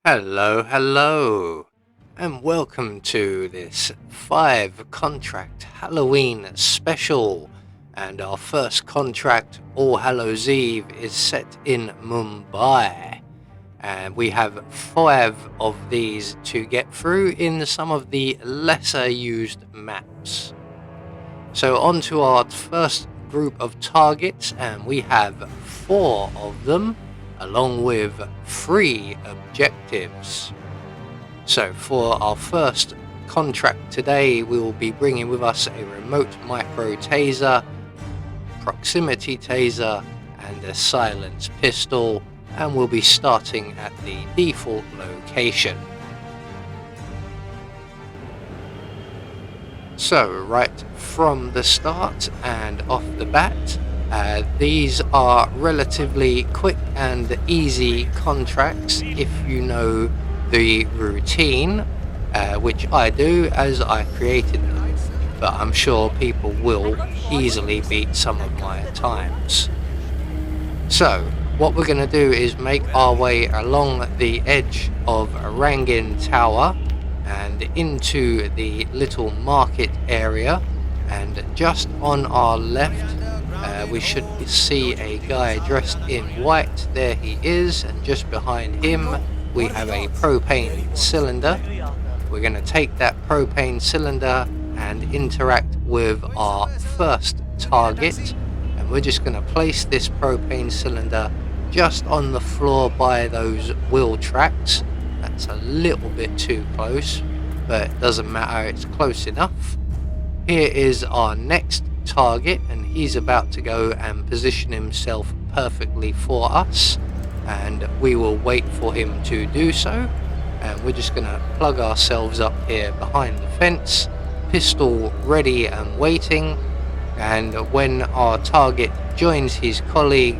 Hello, and welcome to this 5 contract Halloween special. And our first contract, All Hallows Eve, is set in Mumbai. And we have 5 of these to get through in some of the lesser used maps. So on to our first group of targets, and we have 4 of them, along with 3 objectives. So for our first contract today, we will be bringing with us a remote micro taser, proximity taser, and a silence pistol, and we'll be starting at the default location. So right from the start and off the bat, these are relatively quick and easy contracts if you know the routine, which I do as I created them, but I'm sure people will easily beat some of my times. So what we're going to do is make our way along the edge of Rangin Tower and into the little market area, and just on our left we should see a guy dressed in white. There he is, and just behind him we have a propane cylinder. We're going to take that propane cylinder and interact with our first target, and we're just going to place this propane cylinder just on the floor by those wheel tracks. That's a little bit too close, but it doesn't matter, it's close enough. Here is our next target, and he's about to go and position himself perfectly for us, and we will wait for him to do so. And we're just going to plug ourselves up here behind the fence, pistol ready and waiting, and when our target joins his colleague,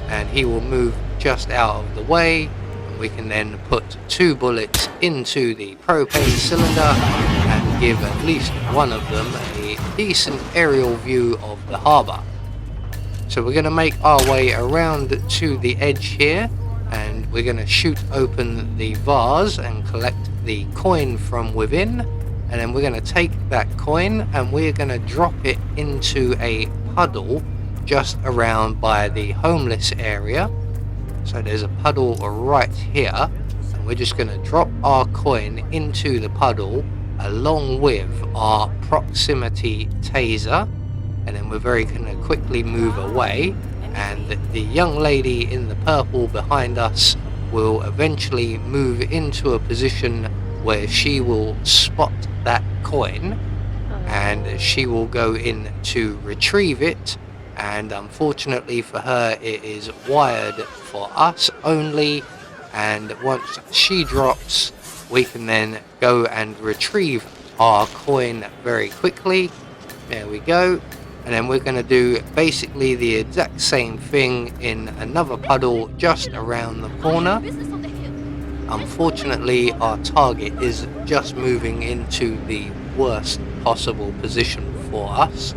and he will move just out of the way, and we can then put 2 bullets into the propane cylinder and give at least one of them a decent aerial view of the harbour. So we're going to make our way around to the edge here, and we're going to shoot open the vase and collect the coin from within, and then we're going to take that coin and we're going to drop it into a puddle just around by the homeless area. So there's a puddle right here, and we're just going to drop our coin into the puddle along with our proximity taser, and then we're very going to quickly move away, and the young lady in the purple behind us will eventually move into a position where she will spot that coin, and she will go in to retrieve it. And unfortunately for her, it is wired for us only, and once she drops, we can then go and retrieve our coin very quickly. There we go. And then we're going to do basically the exact same thing in another puddle just around the corner. Unfortunately, our target is just moving into the worst possible position for us,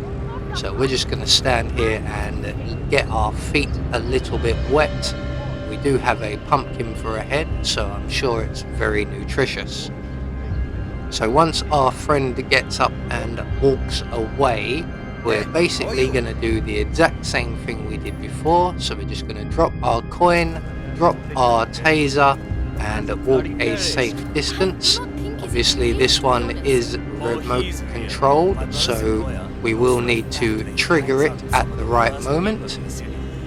so we're just going to stand here and get our feet a little bit wet. We do have a pumpkin for a head, so I'm sure it's very nutritious. So once our friend gets up and walks away, we're basically going to do the exact same thing we did before. So we're just going to drop our coin, drop our taser, and walk a safe distance. Obviously this one is remote controlled, so we will need to trigger it at the right moment,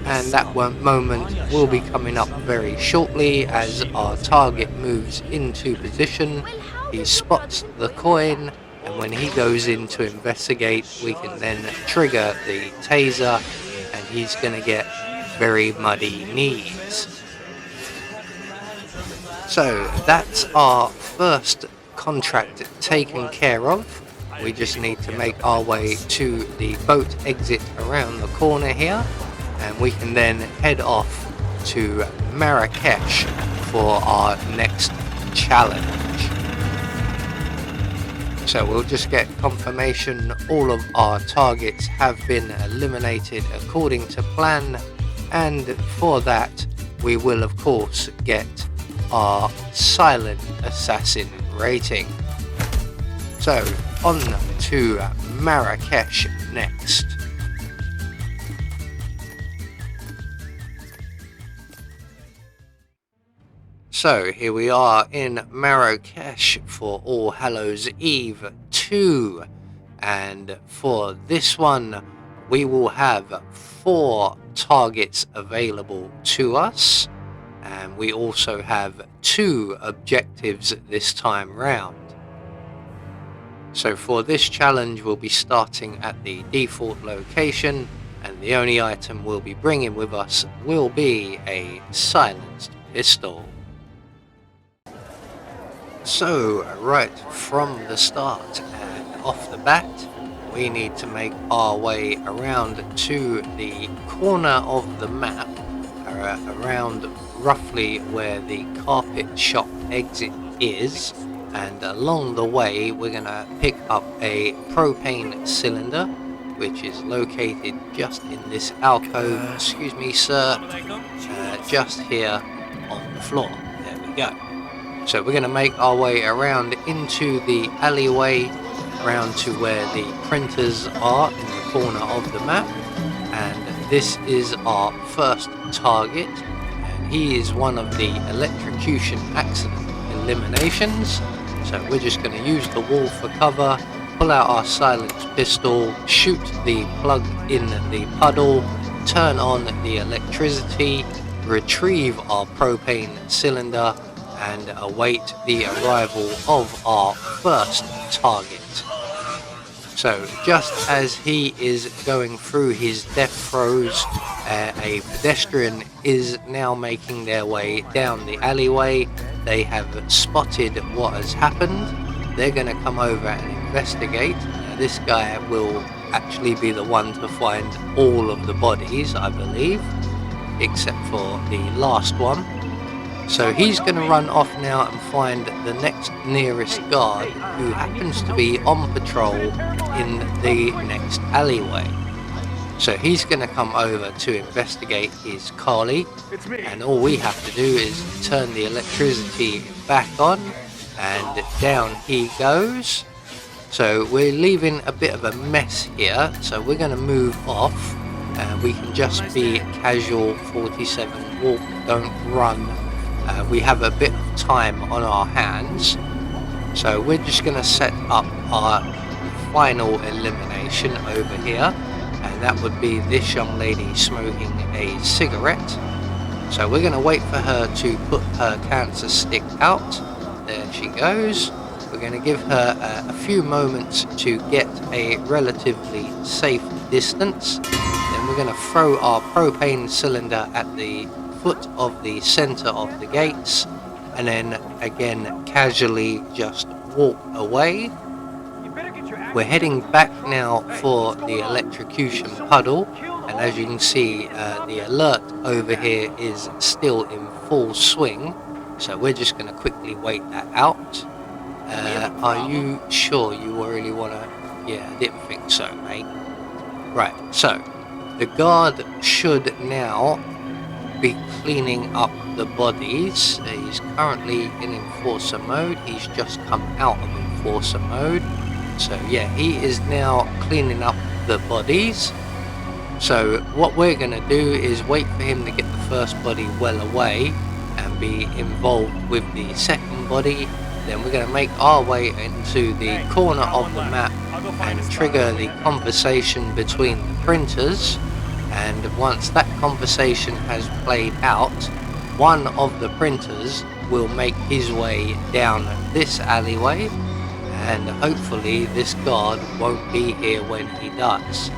and that moment will be coming up very shortly as our target moves into position. He spots the coin, and when he goes in to investigate, we can then trigger the taser, and he's going to get very muddy knees. So that's our first contract taken care of. We just need to make our way to the boat exit around the corner here, and we can then head off to Marrakesh for our next challenge. So we'll just get confirmation all of our targets have been eliminated according to plan, and for that we will of course get our silent assassin rating. So on to Marrakesh next. So here we are in Marrakesh for All Hallows Eve 2, and for this one we will have 4 targets available to us, and we also have 2 objectives this time round. So for this challenge we'll be starting at the default location, and the only item we'll be bringing with us will be a silenced pistol. So right from the start and off the bat, we need to make our way around to the corner of the map, around roughly where the carpet shop exit is, and along the way we're going to pick up a propane cylinder which is located just in this alcove, excuse me sir, just here on the floor. There we go. So we're going to make our way around into the alleyway, around to where the printers are in the corner of the map, and this is our first target, and he is one of the electrocution accident eliminations. So we're just going to use the wall for cover, pull out our silenced pistol, shoot the plug in the puddle, turn on the electricity, retrieve our propane cylinder, and await the arrival of our first target. So just as he is going through his death throes, a pedestrian is now making their way down the alleyway. They have spotted what has happened. They're going to come over and investigate. Now, this guy will actually be the one to find all of the bodies, I believe, except for the last one. So he's going to run off now and find the next nearest guard, who happens to be on patrol in the next alleyway. So he's going to come over to investigate his collie, and all we have to do is turn the electricity back on, and down he goes. So we're leaving a bit of a mess here, so we're going to move off. We can just be casual 47, walk, don't run. We have a bit of time on our hands, so we're just going to set up our final elimination over here, and that would be this young lady smoking a cigarette. So we're going to wait for her to put her cancer stick out. There she goes. We're going to give her a few moments to get a relatively safe distance. Then we're going to throw our propane cylinder at the foot of the center of the gates, and then again casually just walk away. We're heading back now for the electrocution puddle, and as you can see, the alert over here is still in full swing, so we're just going to quickly wait that out. Are you sure you really want to? Yeah, I didn't think so, mate. Right, so the guard should now be cleaning up the bodies. He's currently in enforcer mode. He's just come out of enforcer mode. So yeah, he is now cleaning up the bodies. So what we're going to do is wait for him to get the first body well away and be involved with the second body. Then we're going to make our way into the corner of the map and trigger the conversation between the printers. And once that conversation has played out, one of the printers will make his way down this alleyway, and hopefully this guard won't be here when he does.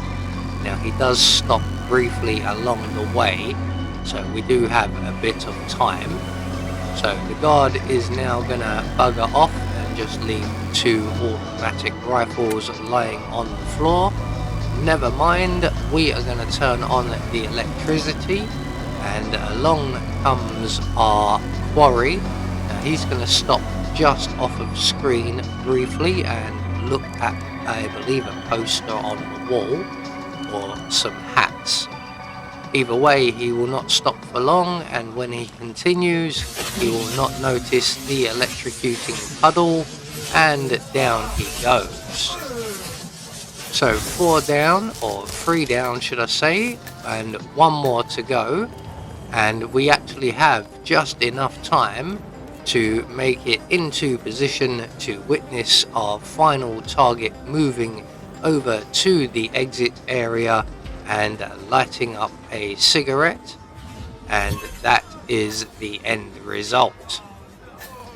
Now he does stop briefly along the way, so we do have a bit of time. So the guard is now going to bugger off and just leave 2 automatic rifles lying on the floor. Never mind, we are going to turn on the electricity, and along comes our quarry. Now he's going to stop just off of screen briefly and look at, I believe, a poster on the wall or some hats. Either way, he will not stop for long, and when he continues, he will not notice the electrocuting puddle, and down he goes. So 4 down, or 3 down should I say, and 1 more to go, and we actually have just enough time to make it into position to witness our final target moving over to the exit area and lighting up a cigarette, and that is the end result.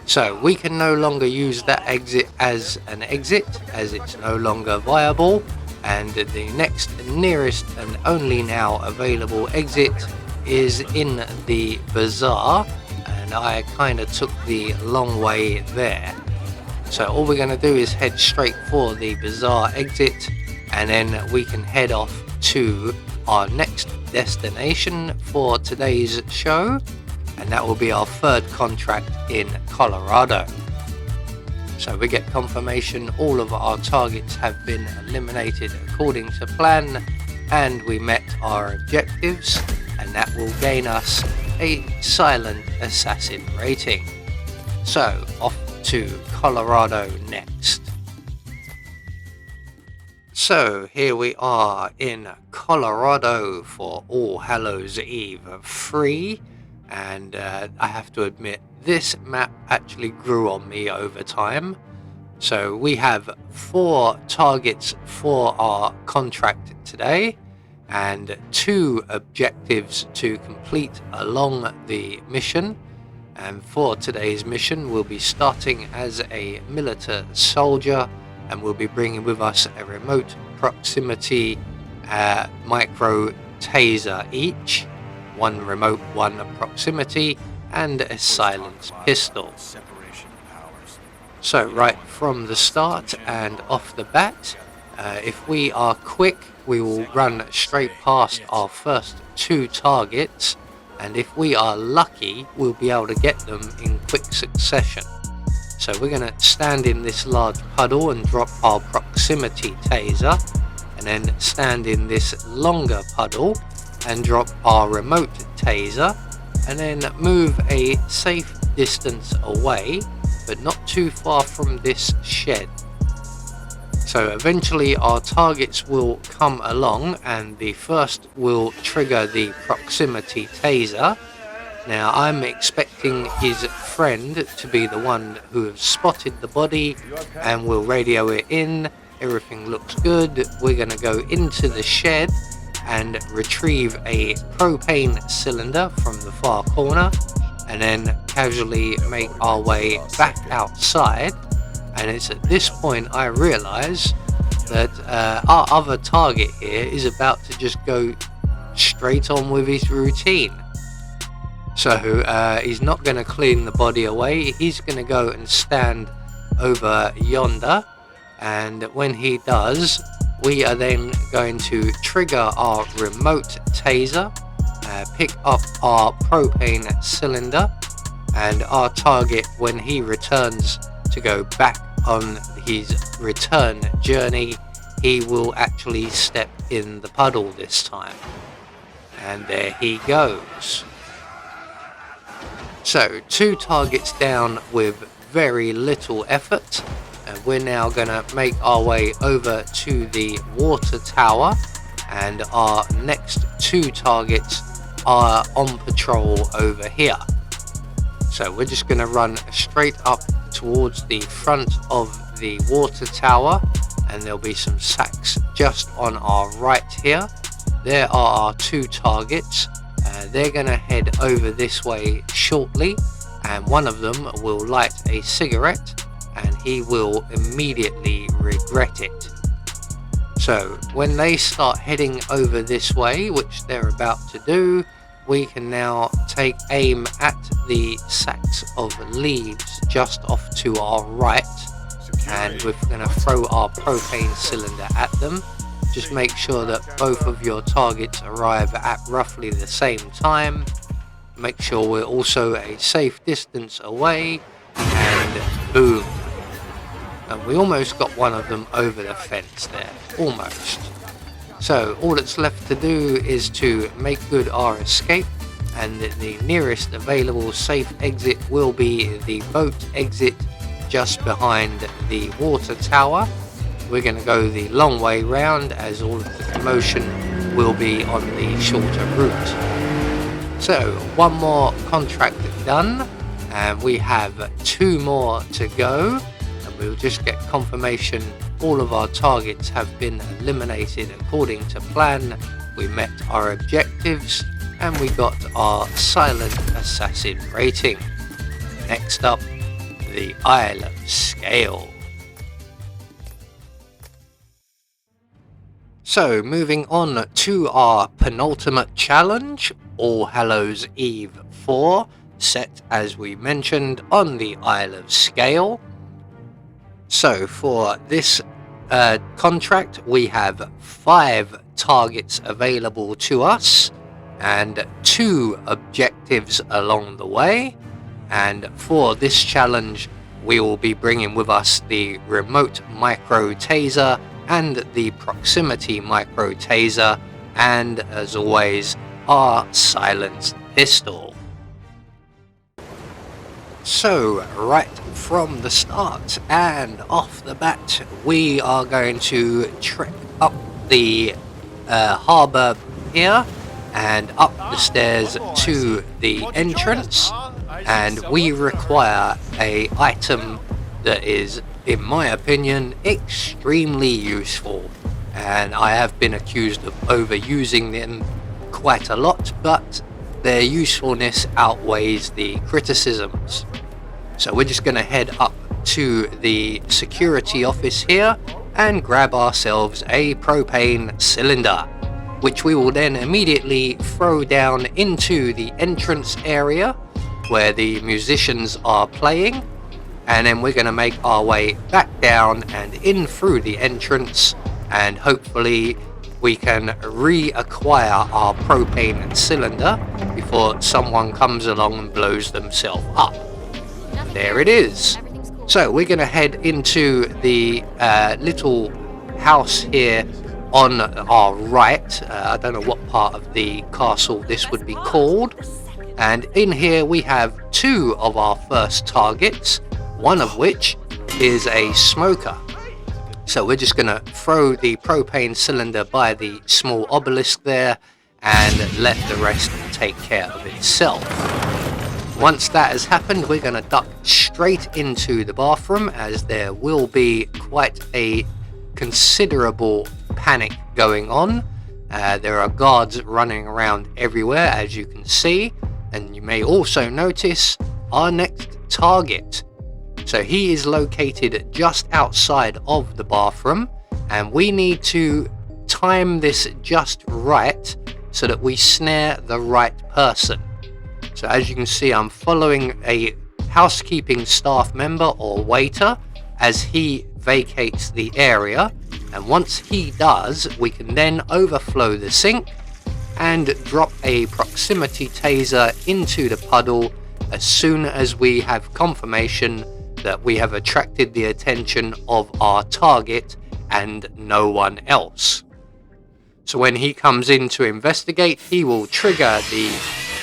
So we can no longer use that exit as an exit, as it's no longer viable, and the next nearest and only now available exit is in the bazaar, and I kind of took the long way there. So all we're going to do is head straight for the bazaar exit, and then we can head off to our next destination for today's show, and that will be our 3rd contract in Colorado. So we get confirmation all of our targets have been eliminated according to plan, and we met our objectives, and that will gain us a silent assassin rating. So off to Colorado next. So here we are in Colorado for All Hallows Eve 3, and I have to admit this map actually grew on me over time. So we have 4 targets for our contract today and 2 objectives to complete along the mission. And for today's mission, we'll be starting as a military soldier, and we'll be bringing with us a remote proximity micro taser each, 1 remote, 1 proximity, and a silenced pistol. So right from the start and off the bat, if we are quick, we will run straight past our first 2 targets, and if we are lucky, we'll be able to get them in quick succession. So we're going to stand in this large puddle and drop our proximity taser, and then stand in this longer puddle and drop our remote taser, and then move a safe distance away, but not too far from this shed. So eventually our targets will come along, and the first will trigger the proximity taser. Now I'm expecting his friend to be the one who has spotted the body and will radio it in. Everything looks good. We're going to go into the shed and retrieve a propane cylinder from the far corner, and then casually make our way back outside. And it's at this point I realise that our other target here is about to just go straight on with his routine. So he's not going to clean the body away, he's going to go and stand over yonder, and when he does, we are then going to trigger our remote taser, pick up our propane cylinder, and our target, when he returns to go back on his return journey, he will actually step in the puddle this time. And there he goes. So 2 targets down with very little effort, and we're now going to make our way over to the water tower, and our next 2 targets are on patrol over here. So we're just going to run straight up towards the front of the water tower, and there'll be some sacks just on our right here. There are our 2 targets. They're going to head over this way shortly, and one of them will light a cigarette, and he will immediately regret it. So when they start heading over this way, which they're about to do, we can now take aim at the sacks of leaves just off to our right, and we're going to throw our propane cylinder at them. Just make sure that both of your targets arrive at roughly the same time. Make sure we're also a safe distance away, and boom. And we almost got one of them over the fence there, almost. So all that's left to do is to make good our escape, and the nearest available safe exit will be the boat exit just behind the water tower. We're going to go the long way round as all of the commotion will be on the shorter route. So one more contract done, and we have 2 more to go, and we'll just get confirmation all of our targets have been eliminated according to plan. We met our objectives and we got our silent assassin rating. Next up, the Isle of Scale. So moving on to our penultimate challenge, All Hallows Eve 4, set as we mentioned on the Isle of Scale. So for this contract we have 5 targets available to us and 2 objectives along the way, and for this challenge we will be bringing with us the remote micro taser and the proximity micro taser, and as always our silenced pistol. So right from the start and off the bat we are going to trek up the harbour here and up the stairs to the entrance, and we require a item that is, in my opinion, extremely useful, and I have been accused of overusing them quite a lot, but their usefulness outweighs the criticisms. So we're just going to head up to the security office here and grab ourselves a propane cylinder, which we will then immediately throw down into the entrance area where the musicians are playing, and then we're going to make our way back down and in through the entrance, and hopefully we can reacquire our propane cylinder before someone comes along and blows themselves up. There it is. So we're going to head into the little house here on our right. I don't know what part of the castle this would be called, and in here we have 2 of our first targets, one of which is a smoker. So we're just going to throw the propane cylinder by the small obelisk there and let the rest take care of itself. Once that has happened, we're going to duck straight into the bathroom, as there will be quite a considerable panic going on. There are guards running around everywhere, as you can see, and you may also notice our next target. So he is located just outside of the bathroom, and we need to time this just right so that we snare the right person. So as you can see, I'm following a housekeeping staff member or waiter as he vacates the area, and once he does, we can then overflow the sink and drop a proximity taser into the puddle as soon as we have confirmation that we have attracted the attention of our target and no one else. So when he comes in to investigate, he will trigger the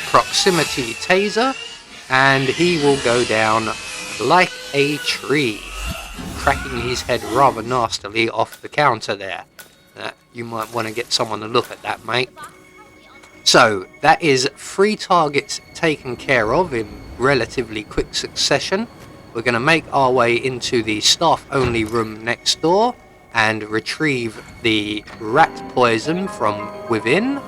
proximity taser and he will go down like a tree, cracking his head rather nastily off the counter there. You might want to get someone to look at that, mate. So that is 3 targets taken care of in relatively quick succession. We're going to make our way into the staff only room next door and retrieve the rat poison from within,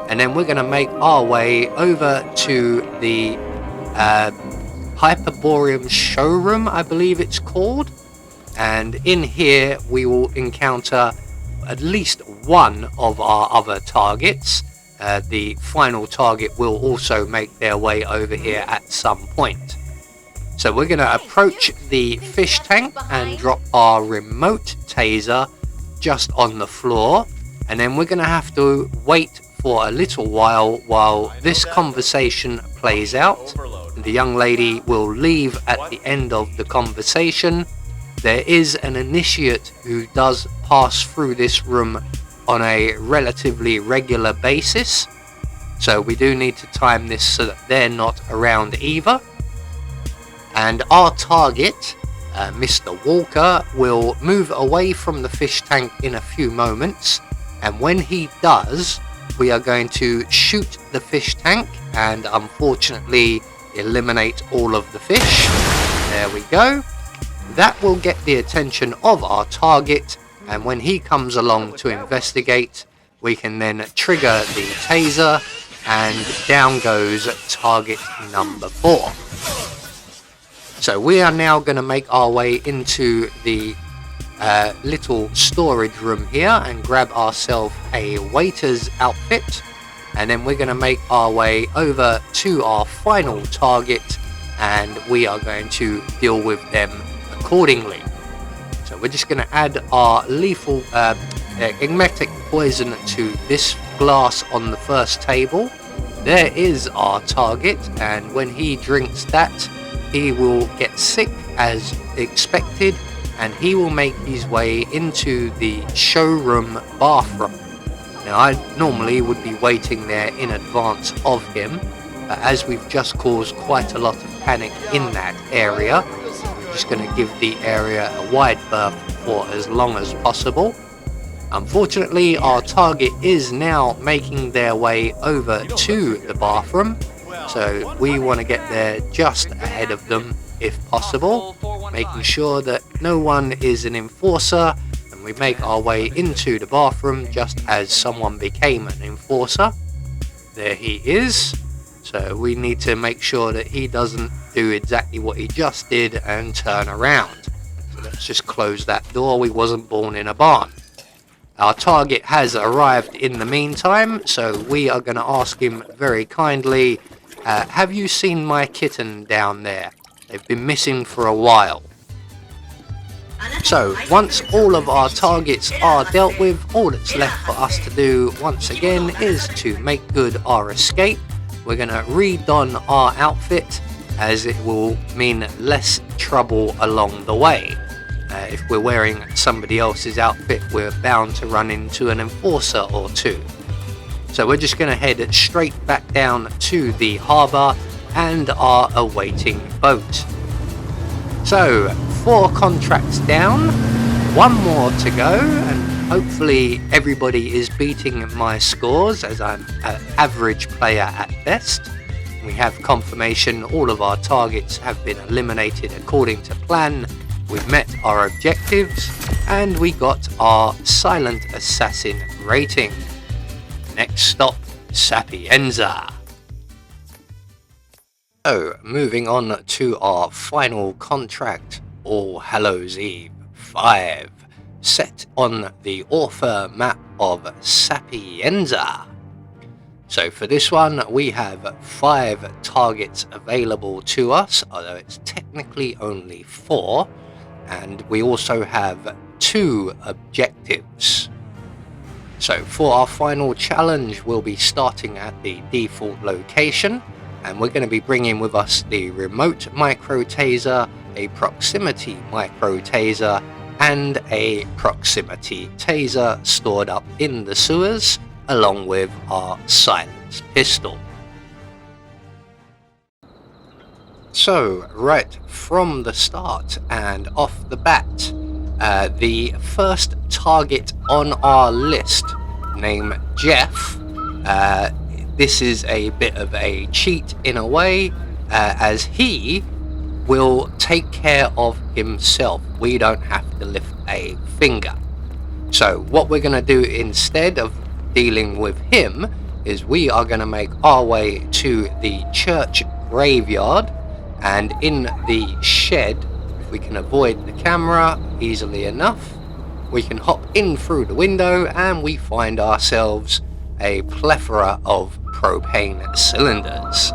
and then we're going to make our way over to the Hyperboreum showroom, I believe it's called, and in here we will encounter at least one of our other targets. The final target will also make their way over here at some point. So we're going to approach the fish tank and drop our remote taser just on the floor, and then we're going to have to wait for a little while this conversation plays out. The young lady will leave at the end of the conversation. There is an initiate who does pass through this room on a relatively regular basis. So we do need to time this so that they're not around either. And our target, Mr. Walker, will move away from the fish tank in a few moments. And when he does, we are going to shoot the fish tank and unfortunately eliminate all of the fish. There we go. That will get the attention of our target, and when he comes along to investigate, we can then trigger the taser and down goes target number 4. So we are now going to make our way into the little storage room here and grab ourselves a waiter's outfit, and then we're going to make our way over to our final target and we are going to deal with them accordingly. So we're just going to add our lethal emetic poison to this glass on the first table. There is our target, and when he drinks that, he will get sick as expected, and he will make his way into the showroom bathroom. Now, I normally would be waiting there in advance of him, but as we've just caused quite a lot of panic in that area, we're just going to give the area a wide berth for as long as possible. Unfortunately, our target is now making their way over to the bathroom, so we want to get there just ahead of them if possible, making sure that no one is an enforcer, and we make our way into the bathroom just as someone became an enforcer. There he is. So we need to make sure that he doesn't do exactly what he just did and turn around. So let's just close that door. We wasn't born in a barn. Our target has arrived in the meantime, so we are going to ask him very kindly, have you seen my kitten down there? They've been missing for a while. So once all of our targets are dealt with, all that's left for us to do once again is to make good our escape. We're going to re-don our outfit, as it will mean less trouble along the way. If we're wearing somebody else's outfit, we're bound to run into an enforcer or two. So we're just going to head straight back down to the harbour and our awaiting boat. So 4 contracts down, 1 more to go, and hopefully everybody is beating my scores, as I'm an average player at best. We have confirmation all of our targets have been eliminated according to plan. We've met our objectives, and we got our Silent Assassin rating. Next stop, Sapienza. So, moving on to our final contract, All Hallows Eve 5, set on the author map of Sapienza. So for this one, we have 5 targets available to us, although it's technically only 4. And we also have 2 objectives. So for our final challenge, we'll be starting at the default location, and we're going to be bringing with us the remote micro taser, a proximity micro taser, and a proximity taser stored up in the sewers, along with our silenced pistol. So, right from the start and off the bat, the first target on our list, named Jeff, this is a bit of a cheat in a way, as he will take care of himself. We don't have to lift a finger. So what we're going to do instead of dealing with him is we are going to make our way to the church graveyard, and in the shed, if we can avoid the camera easily enough, we can hop in through the window and we find ourselves a plethora of propane cylinders.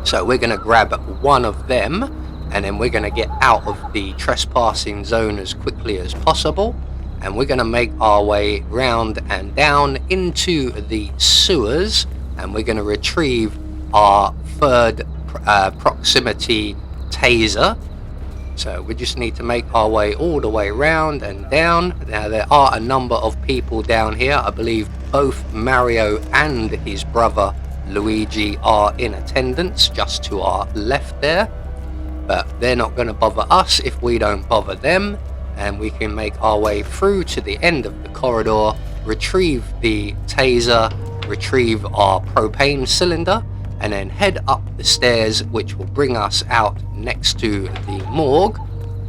So we're going to grab one of them, and then we're going to get out of the trespassing zone as quickly as possible, and we're going to make our way round and down into the sewers, and we're going to retrieve our third proximity taser, So we just need to make our way all the way round and down. Now there are a number of people down here. I believe both Mario and his brother Luigi are in attendance just to our left there. But they're not going to bother us if we don't bother them. And we can make our way through to the end of the corridor, retrieve the taser, retrieve our propane cylinder, and then head up the stairs, which will bring us out next to the morgue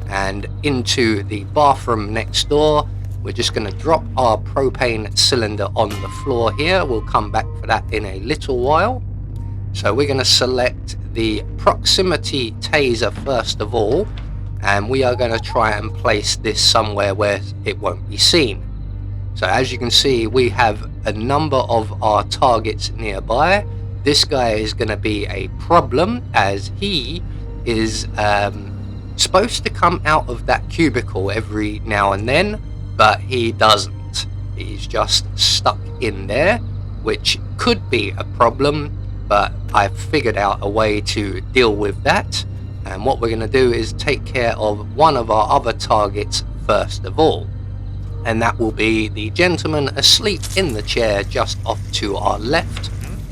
and into the bathroom next door. We're just going to drop our propane cylinder on the floor here. We'll come back for that in a little while. So we're going to select the proximity taser first of all, and we are going to try and place this somewhere where it won't be seen. So as you can see, we have a number of our targets nearby. This guy is going to be a problem, as he is supposed to come out of that cubicle every now and then, but he doesn't. He's just stuck in there, which could be a problem, but I've figured out a way to deal with that. And what we're going to do is take care of one of our other targets first of all. And that will be the gentleman asleep in the chair just off to our left.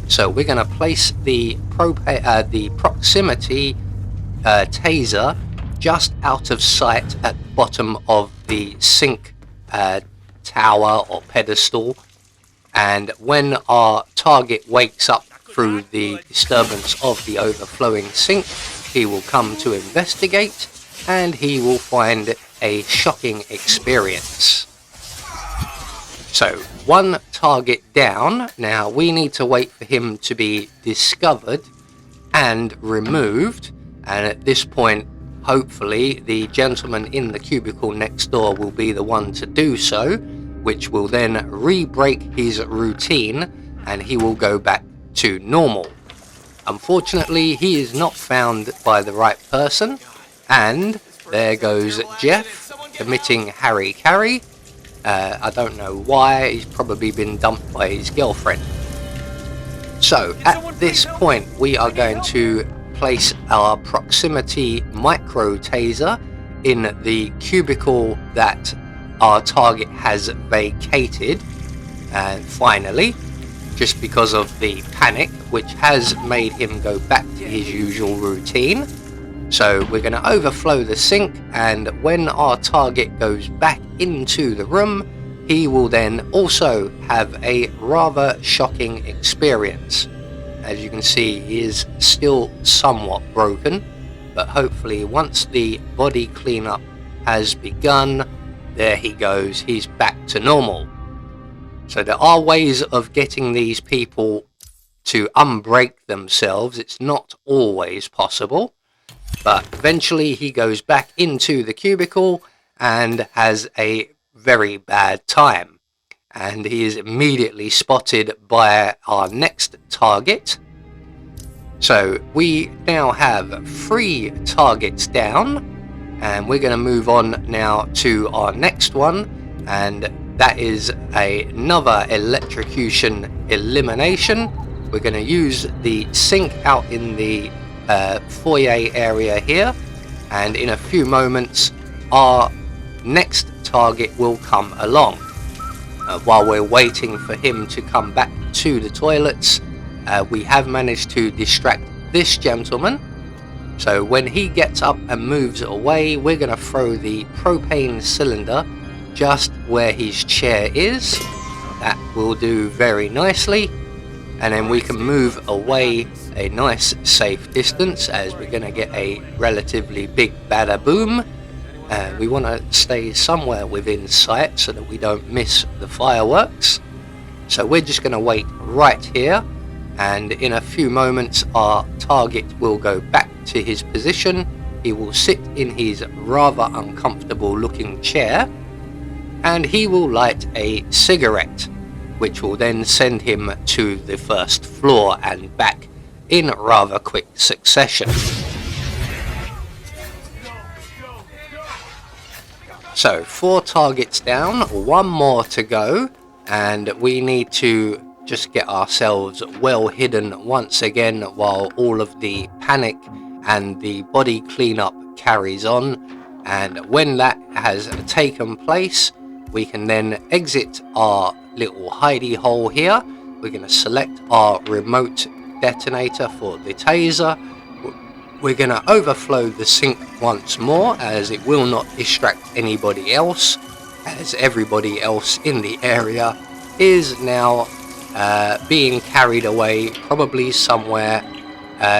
So we're going to place the proximity taser just out of sight at the bottom of the sink tower or pedestal. And when our target wakes up through the disturbance of the overflowing sink, he will come to investigate, and he will find a shocking experience. So one target down. Now we need to wait for him to be discovered and removed, and at this point hopefully the gentleman in the cubicle next door will be the one to do so, which will then re-break his routine and he will go back to normal. Unfortunately, he is not found by the right person, and there goes Jeff committing Harry Carry. I don't know why. He's probably been dumped by his girlfriend. So at this point we are going to place our proximity micro taser in the cubicle that our target has vacated. And finally, just because of the panic, which has made him go back to his usual routine, so we're going to overflow the sink, and when our target goes back into the room, he will then also have a rather shocking experience. As you can see, he is still somewhat broken, but hopefully once the body cleanup has begun, there he goes, he's back to normal. So there are ways of getting these people to unbreak themselves. It's not always possible, but eventually he goes back into the cubicle and has a very bad time. And he is immediately spotted by our next target. So we now have 3 targets down, and we're going to move on now to our next one, and that is another electrocution elimination. We're going to use the sink out in the foyer area here, and in a few moments our next target will come along. While we're waiting for him to come back to the toilets, we have managed to distract this gentleman. So when he gets up and moves away, we're going to throw the propane cylinder just where his chair is. That will do very nicely, and then we can move away a nice safe distance, as we're going to get a relatively big bada boom. We want to stay somewhere within sight so that we don't miss the fireworks. So we're just going to wait right here, and in a few moments our target will go back to his position. He will sit in his rather uncomfortable looking chair, and he will light a cigarette, which will then send him to the first floor and back in rather quick succession. So 4 targets down, 1 more to go, and we need to just get ourselves well hidden once again while all of the panic and the body cleanup carries on, and when that has taken place, we can then exit our little hidey hole here. We're going to select our remote detonator for the taser. We're going to overflow the sink once more, as it will not distract anybody else, as everybody else in the area is now being carried away, probably somewhere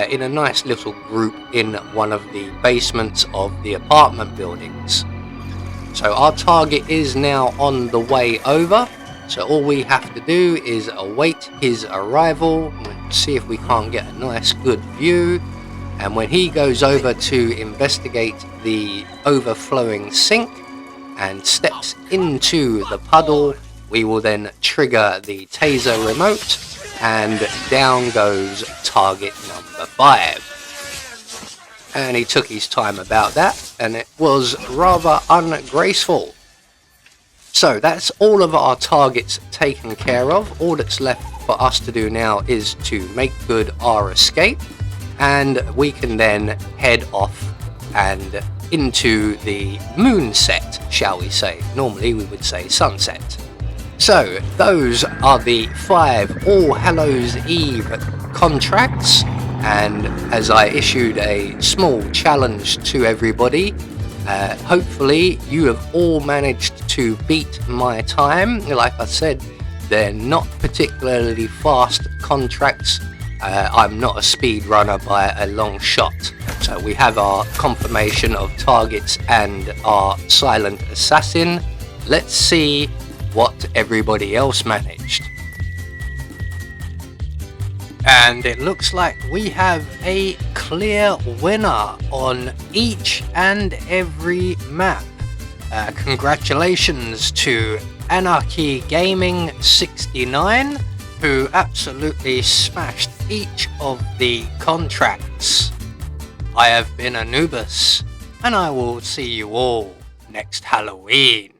in a nice little group in one of the basements of the apartment buildings. So our target is now on the way over, so all we have to do is await his arrival, see if we can't get a nice good view, and when he goes over to investigate the overflowing sink and steps into the puddle, we will then trigger the taser remote, and down goes target number 5. And he took his time about that, and it was rather ungraceful. So that's all of our targets taken care of. All that's left for us to do now is to make good our escape, and we can then head off and into the moonset, shall we say. Normally we would say sunset. So those are the 5 All Hallows Eve contracts, and as I issued a small challenge to everybody, hopefully you have all managed to beat my time. Like I said, they're not particularly fast contracts. I'm not a speed runner by a long shot. So we have our confirmation of targets and our silent assassin. Let's see what everybody else managed. And it looks like we have a clear winner on each and every map. Congratulations to Anarchy Gaming 69, who absolutely smashed each of the contracts. I have been Anubis, and I will see you all next Halloween.